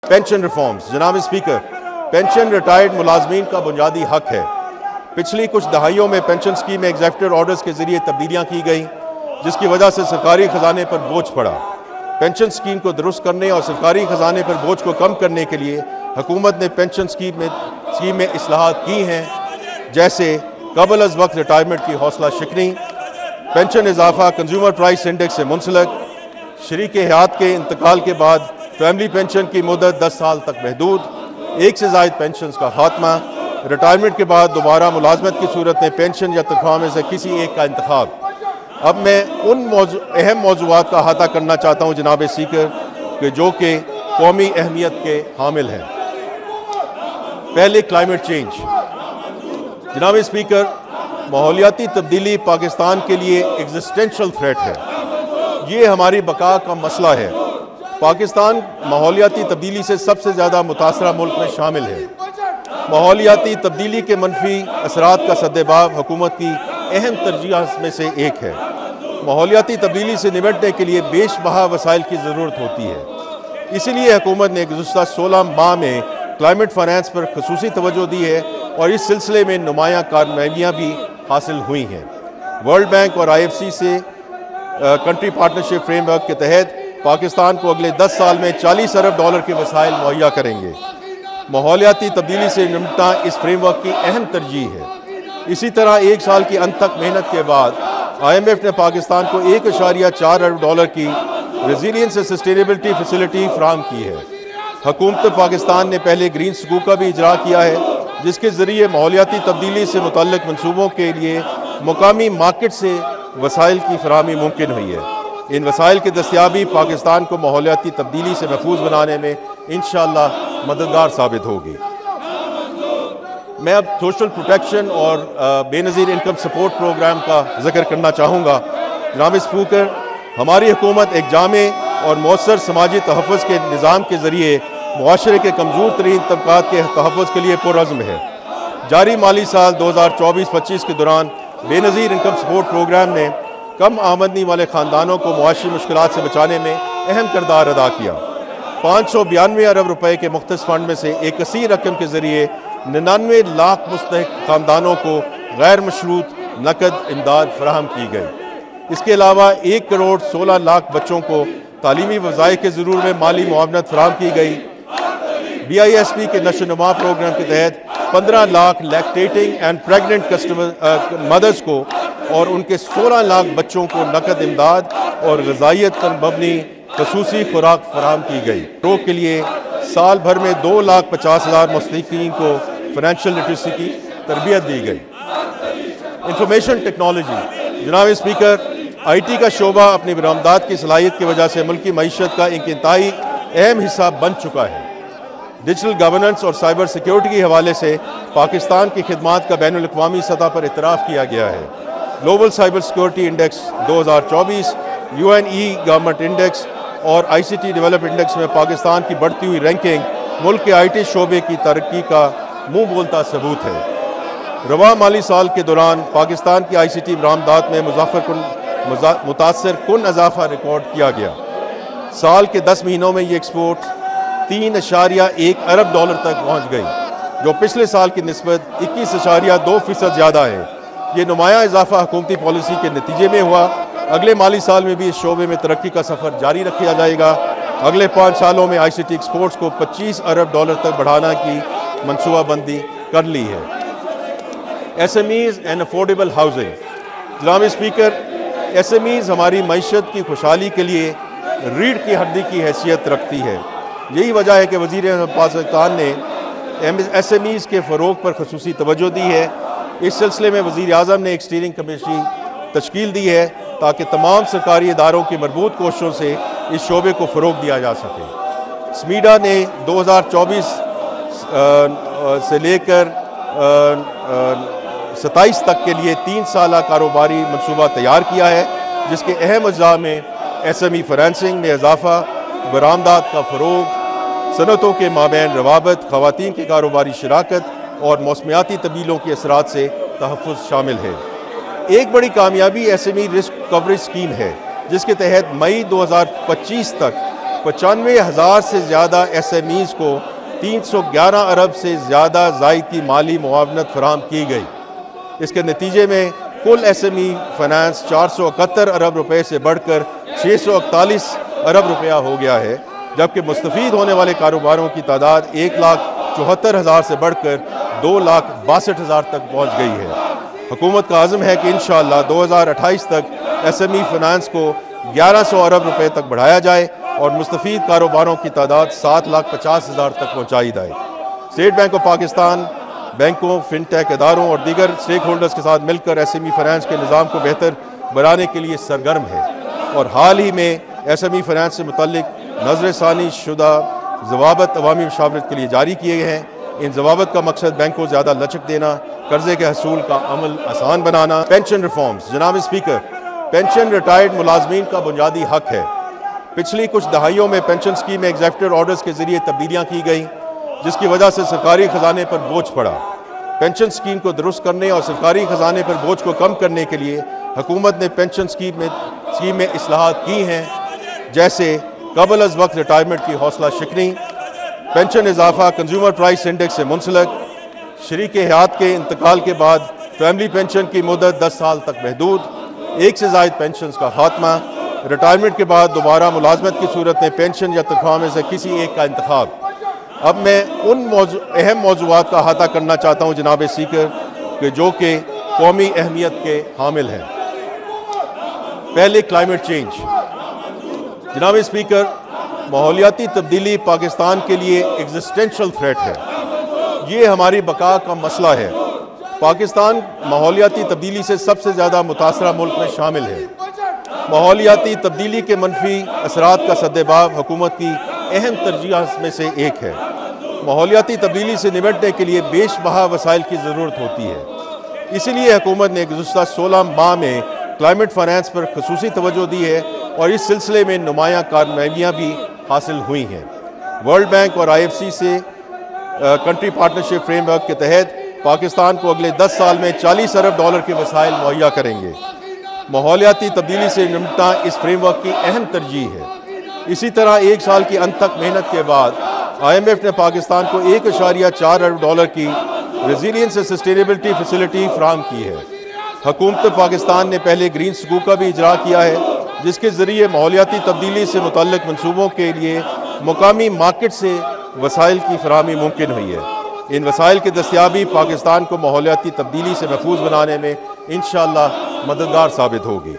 Pension reforms. जनाब speaker, pension retired मुलाजमीन का बुनियादी हक है। पिछली कुछ दहाइयों में पेंशन स्कीम में एग्जीक्यूटिव ऑर्डर्स के जरिए तब्दीलियाँ की गई, जिसकी वजह से सरकारी खजाने पर बोझ पड़ा। पेंशन स्कीम को दुरुस्त करने और सरकारी खजाने पर बोझ को कम करने के लिए हुकूमत ने पेंशन स्कीम में इस्लाहात की हैं, जैसे कबल अज़ वक्त रिटायरमेंट की हौसला शिकनी, पेंशन इजाफा कंज्यूमर प्राइस इंडेक्स से मुंसलक, शरीक हयात के इंतकाल के बाद फैमिली पेंशन की मुद्दत 10 साल तक महदूद, एक से ज़ायद पेंशन का खात्मा, रिटायरमेंट के बाद दोबारा मुलाजमत की सूरत में पेंशन या तनख्वाह में से किसी एक का इंतखाब। अब मैं उन अहम मौज़ूआत का अहाता करना चाहता हूँ जनाब स्पीकर, कि जो कि कौमी अहमियत के हामिल हैं। पहले क्लाइमेट चेंज। जनाब स्पीकर, माहौलियाती तब्दीली पाकिस्तान के लिए एग्जिस्टेंशियल थ्रेट है। ये हमारी बका का मसला है। पाकिस्तान माहौलियाती तब्दीली से सबसे ज़्यादा मुतासरा मुल्क में शामिल है। माहौलियाती तब्दीली के मनफी असरात का सद्देबाब हुकूमत की अहम तरजीह में से एक है। माहौलियाती तब्दीली से निपटने के लिए बेशबहा वसाइल की ज़रूरत होती है। इसीलिए हुकूमत ने गुज़श्ता 16 माह में क्लाइमेट फाइनेंस पर खसूसी तवज्जो दी है और इस सिलसिले में नुमायाँ कामयाबियाँ भी हासिल हुई हैं। वर्ल्ड बैंक और IFC से कंट्री पार्टनरशिप फ्रेमवर्क के तहत पाकिस्तान को अगले 10 साल में $40 अरब के वसाइल मुहैया करेंगे। माहौलियाती तब्दीली से निपटना इस फ्रेमवर्क की अहम तरजीह है। इसी तरह 1 साल की अंत तक मेहनत के बाद IMF ने पाकिस्तान को $1.4 अरब की रेजिलियंस एंड सस्टेनेबिलिटी फैसिलिटी फराहम की है। हुकूमत पाकिस्तान ने पहले ग्रीन स्कूल का भी इजरा किया है, जिसके ज़रिए माहौलियाती तब्दीली से मुतल्लिक़ मनसूबों के लिए मुकामी मार्केट से वसाइल की फराहमी मुमकिन हुई है। इन वसाइल की दस्तयाबी पाकिस्तान को माहौलियाती तब्दीली से महफूज बनाने में इंशाअल्लाह मददगार साबित होगी। मैं अब सोशल प्रोटेक्शन और बेनज़ीर इनकम सपोर्ट प्रोग्राम का जिक्र करना चाहूँगा। जनाब स्पीकर, हमारी हुकूमत एक जामे और मौसर समाजी तहफ़्फ़ुज़ के निज़ाम के ज़रिए मुआशरे के कमज़ोर तरीन तबक़ात के तहफ़्फ़ुज़ के लिए पुरअज़्म है। जारी माली साल 2024-25 के दौरान बेनज़ीर इनकम सपोर्ट प्रोग्राम ने कम आमदनी वाले ख़ानदानों को मुआशी मुश्किलात से बचाने में अहम किरदार अदा किया। 592 अरब रुपए के मुख्तस फ़ंड में से एक कसीर रकम के ज़रिए 99 लाख मुस्तहिक़ ख़ानदानों को गैर मशरूत नकद इमदाद फराहम की गई। इसके अलावा 1 करोड़ 16 लाख बच्चों को तालीमी वज़ाइफ के ज़रूर में माली मुआवनत फराहम की गई। BISP के नशोनुमा प्रोग्राम के तहत 15 lakh lactating and pregnant mothers को और उनके 16 लाख बच्चों को नकद इमदाद और ग़िज़ाइयत पर मबनी खसूसी खुराक फराहम की गई। रोग के लिए साल भर में 2,50,000 मुस्तहिक़ीन को फाइनेंशियल लिटरेसी की तरबियत दी गई। Information technology. जनाब स्पीकर, IT का शोबा अपनी बरामदात की सलाहियत की वजह से मुल्की मईशत का एक इंतहाई अहम हिस्सा बन चुका है। डिजिटल गवर्नेंस और साइबर सिक्योरिटी के हवाले से पाकिस्तान की खिदमात का बैनुल अक़वामी सतह पर इतराफ़ किया गया है। Global cyber security index 2024, UNE government index और ICT डेवलप इंडेक्स में पाकिस्तान की बढ़ती हुई रैंकिंग मुल्क के IT शोबे की तरक्की का मुँह बोलता सबूत है। रवा माली साल के दौरान पाकिस्तान की ICT बरामदात में मुतासर कुन इजाफा रिकॉर्ड किया गया। साल के 10 महीनों में ये एक्सपोर्ट $3.1 अरब तक पहुँच गई, जो पिछले साल की निस्बत 21.2% ज़्यादा है। ये नुमाया इजाफा हुकूमती पॉलिसी के नतीजे में हुआ। अगले माली साल में भी इस शोबे में तरक्की का सफ़र जारी रखा जाएगा। अगले 5 सालों में ICT एक्सपोर्ट्स को $25 अरब तक बढ़ाने की मनसूबाबंदी कर ली है। SMEs and affordable housing. जनाब स्पीकर, SMEs हमारी मईशत की खुशहाली के लिए रीढ़ की हड्डी की हैसियत रखती है। यही वजह है कि वज़ीर पाकिस्तान ने SMEs के फ़रोग़ पर खसूसी तवज्जो दी है। इस सिलसिले में वज़ीर आज़म ने एक स्टीयरिंग कमेटी तश्कील दी है ताकि तमाम सरकारी इदारों की मरबूत कोशिशों से इस शोबे को फ़रोग़ दिया जा सके। SMEDA ने 2024 से लेकर 27 तक के लिए 3 साला कारोबारी मनसूबा तैयार किया है, जिसके अहम अज़्ज़ा में SME फाइनेंसिंग में इजाफा, बरामदात का फ़रोग़, सनतों के माबैन रवाबत, ख़वातीन की कारोबारी शराकत और मौसमियाती तब्दीलों के असरात से तहफ़्फ़ुज़ शामिल है। एक बड़ी कामयाबी SME रिस्क कवरेज स्कीम है, जिसके तहत मई 2025 तक 95,000 से ज़्यादा SMEs को 311 अरब से ज़्यादा ज़ायद की माली मुआवनत फराहम की गई। इसके नतीजे में कुल SME फाइनेंस 471 अरब रुपए से बढ़कर 641 अरब रुपया हो गया है, जबकि मुस्तफ़ीद होने वाले कारोबारों की तादाद 1,74,000 से बढ़कर 2,62,000 तक पहुँच गई है। हुकूमत का आज़म है कि इंशाअल्लाह 2028 तक SME फाइनेंस को 1100 अरब रुपए तक बढ़ाया जाए और मुस्तफ़ीद कारोबारों की तादाद 7,50,000 तक पहुँचाई जाए। स्टेट बैंक ऑफ पाकिस्तान बैंकों, फिनटेक इदारों और दीगर स्टेक होल्डर्स के साथ मिलकर SME फाइनेंस के निज़ाम को बेहतर बनाने के लिए सरगर्म है और हाल ही में SME फाइनेंस से मुतल्लिक नज़रसानी शुदा ज़वाबत अवामी मशावरत के लिए जारी किए गए हैं। इन ज़वाबत का मकसद बैंक को ज़्यादा लचक देना, कर्जे के हसूल का अमल आसान बनाना। Pension reforms. जनाब स्पीकर, पेंशन रिटायर्ड मुलाजमीन का बुनियादी हक है। पिछली कुछ दहाइयों में पेंशन स्कीम में एग्जीक्यूटिव ऑर्डर्स के जरिए तब्दीलियाँ की गई, जिसकी वजह से सरकारी खजाने पर बोझ पड़ा। पेंशन स्कीम को दुरुस्त करने और सरकारी खजाने पर बोझ को कम करने के लिए हुकूमत ने पेंशन स्कीम में इस्लाहात की हैं, जैसे कबल अज़ वक्त रिटायरमेंट की हौसला शिकनी, पेंशन इजाफा कंज्यूमर प्राइस इंडेक्स से मुंसलक, शरीक हयात के इंतकाल के बाद फैमिली पेंशन की मुद्दत 10 साल तक महदूद, एक से ज़ायद पेंशन का खात्मा, रिटायरमेंट के बाद दोबारा मुलाजमत की सूरत में पेंशन या तनख्वाह में से किसी एक का इंतखाब। अब मैं उन अहम मौज़ूआत का अहाता करना चाहता हूँ जनाब स्पीकर, कि जो कि कौमी अहमियत के हामिल हैं। पहले क्लाइमेट चेंज। जनाब स्पीकर, माहौलियाती तब्दीली पाकिस्तान के लिए एग्जिस्टेंशियल थ्रेट है। ये हमारी बका का मसला है। पाकिस्तान माहौलियाती तब्दीली से सबसे ज़्यादा मुतासरा मुल्क में शामिल है। माहौलियाती तब्दीली के मनफी असरात का सद्देबाब हुकूमत की अहम तरजीह में से एक है। माहौलियाती तब्दीली से निपटने के लिए बेशबहा वसाइल की ज़रूरत होती है। इसीलिए हुकूमत ने गुज़श्ता 16 माह में क्लाइमेट फाइनेंस पर खसूसी तवज्जो दी है और इस सिलसिले में नुमायाँ कामयाबियाँ भी हासिल हुई हैं। वर्ल्ड बैंक और IFC से कंट्री पार्टनरशिप फ्रेमवर्क के तहत पाकिस्तान को अगले 10 साल में 40 अरब डॉलर के वसाइल मुहैया करेंगे। माहौलियाती तब्दीली से निपटना इस फ्रेमवर्क की अहम तरजीह है। इसी तरह 1 साल की अंत तक मेहनत के बाद IMF ने पाकिस्तान को 1.4 अरब डॉलर की रेजिलियंस एंड सस्टेनेबिलिटी फैसिलिटी फराहम की है। हुकूमत पाकिस्तान ने पहले ग्रीन सकूक का भी इजरा किया है, जिसके ज़रिए माहौलियाती तब्दीली से मुतल्लिक मनसूबों के लिए मुकामी मार्केट से वसाइल की फराहमी मुमकिन हुई है। इन वसाइल की दस्तियाबी पाकिस्तान को माहौलियाती तब्दीली से महफूज बनाने में इंशाअल्लाह मददगार साबित होगी।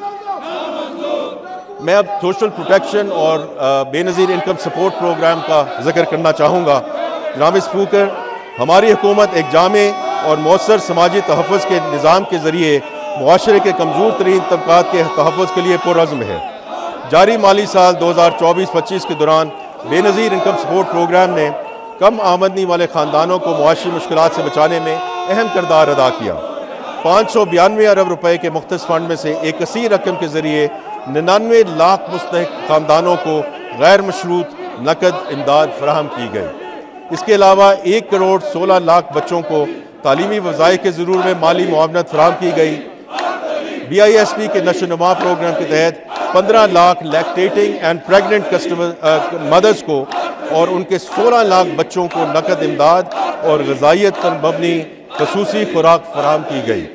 मैं अब सोशल प्रोटेक्शन और बेनज़ीर इनकम सपोर्ट प्रोग्राम का जिक्र करना चाहूँगा। जनाब स्पीकर, हमारी हुकूमत एक जामे और मौसर समाजी तहफ़्फ़ुज़ के निज़ाम के ज़रिए मुआशरे के कमज़ोर तरीन तबक़ात के तहफ़्फ़ुज़ के लिए पुरअज़्म है। जारी माली साल 2024-25 के दौरान बेनज़ीर इनकम सपोर्ट प्रोग्राम ने कम आमदनी वाले ख़ानदानों को मुआशी मुश्किलात से बचाने में अहम किरदार अदा किया। 592 अरब रुपए के मुख्तस फ़ंड में से एक कसीर रकम के ज़रिए 99 लाख मुस्तहिक़ ख़ानदानों को गैर मशरूत नकद इमदाद फराहम की गई। इसके अलावा 1 करोड़ 16 लाख बच्चों को तालीमी वज़ाइफ के ज़रूर में माली मुआवनत फराहम की गई। BISP के नशोनुमा प्रोग्राम के तहत 15 lakh lactating and pregnant mothers को और उनके 16 लाख बच्चों को नकद इमदाद और ग़िज़ाइयत पर मबनी ख़ुसूसी खुराक फराहम की गई।